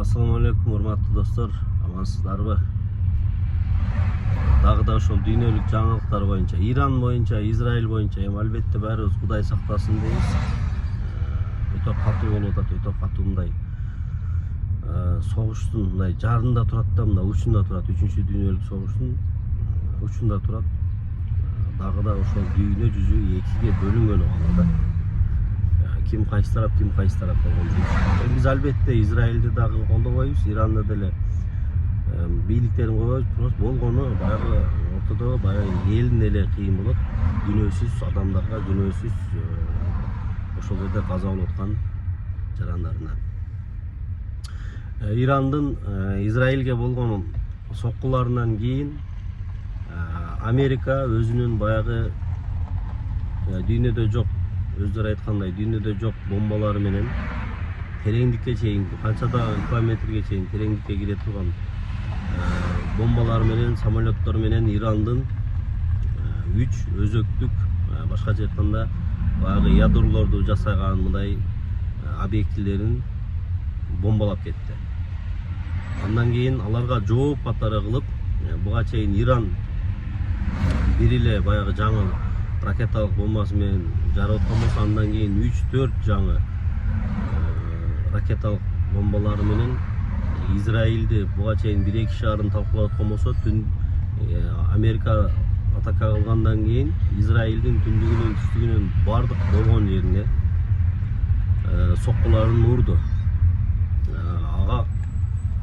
Assalamu alaikum урматтуу достор, амансыздарбы? Дагы да ошол дүйнөлүк жаңылыктар боюнча, Иран боюнча, Израиль боюнча эми албетте баарыбыз Кудай сактасын дейбиз. Өтө катуу болуп атат, өтө катуу мындай согуштун мындай жарында турат да, мындай учунда турат, 3-чү дүйнөлүк согуштун учунда турат. Дагы да ошол дүйнө жүзү экиге бөлүнгөн убакта да. Ким кайсы тарап болгон дейт. Биз албетте Израилди дагы колдобойбуз, Иранды деле бийликтерин койбойбуз, просто болгону баягы ортодо баягы элдин эле кыйын болот. Күнөөсүз адамдарга, күнөөсүз ошол жерде каза болуп аткан жарандарына. Ирандын Израилге болгон соккуларынан кийин Америка өзүнүн баягы дүйнөдө жок, өздөрү айткандай дүйнөдө жок бомбалары менен тереңдикке чейин, канчада километрге чейин тереңдикке кире турган бомбалар менен, самолеттор менен Ирандын 3 өзөктүк, башкача айтканда баягы ядролорду жасаган мындай объектилерин бомбалап кетти. Андан кийин аларга жооп катары кылып, буга чейин Иран бир эле баягы жаңы ракеталык бомбасы менен жарып аткан болсо, андан кийин 3-4 жаңы ракеталык бомбалары менен Израилди буга чейин 1-2 шаарын талкалап аткан болсо, Америка атака кылгандан кийин Израилдин түндүгүнөн, түстүгүнөн бардык болгон жерине соккуларын урду.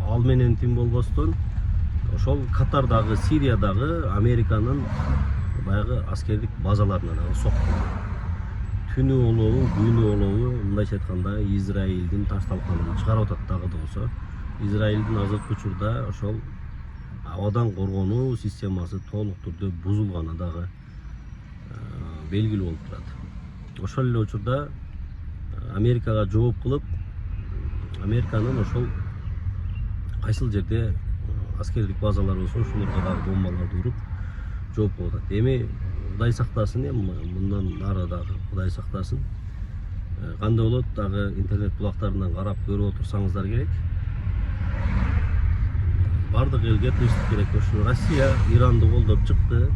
Ал менен тим болбостон ошол Катардагы, Сириядагы Американын баягы аскердик базаларына дагы сокку. Түнү олобу, күнү олобу, мындайча айтканда Израилдин таш талканын чыгарып атат дагы да болсо. Израилдин азыркы учурда ошол абадан коргонуу системасы толук түрдө бузулганы дагы белгилүү болуп турат. Ошол эле учурда Америкага жооп кылып, Американын ошол кайсыл жерде аскердик базалар болсо, ошолорго дагы бомбаларды уруп жооп кылып атат. Эми Кудай сактасын, мындан ары дагы Кудай сактасын. Кандай болот, дагы интернет булактарынан карап көрүп отурсаңыздар керек. Бардык элге тынчтык керек. Ошо Россия Иранды колдоп чыкты.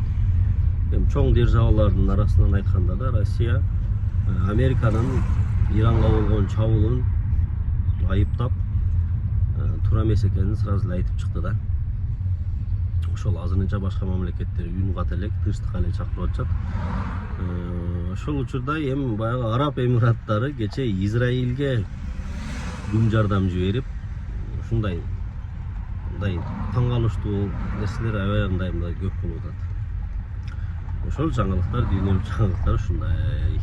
Эми чоң державалардын арасынан айтканда да Россия Американын Иранга болгон чабуулун айыптап, туура эмес экенин сразу эле айтып чыкты да. Ошол азырынча башка мамлекеттер үн ката элек, тынчтыкка эле чакырып атышат. Ошол учурда эми баягы Араб Эмираттары кече Израилге күн жардам жиберип, ушундай мындай таң калыштуу нерселер аябай мындай көп болуп атат. Ошол жаңылыктар, дүйнөлүк жаңылыктар ушундай.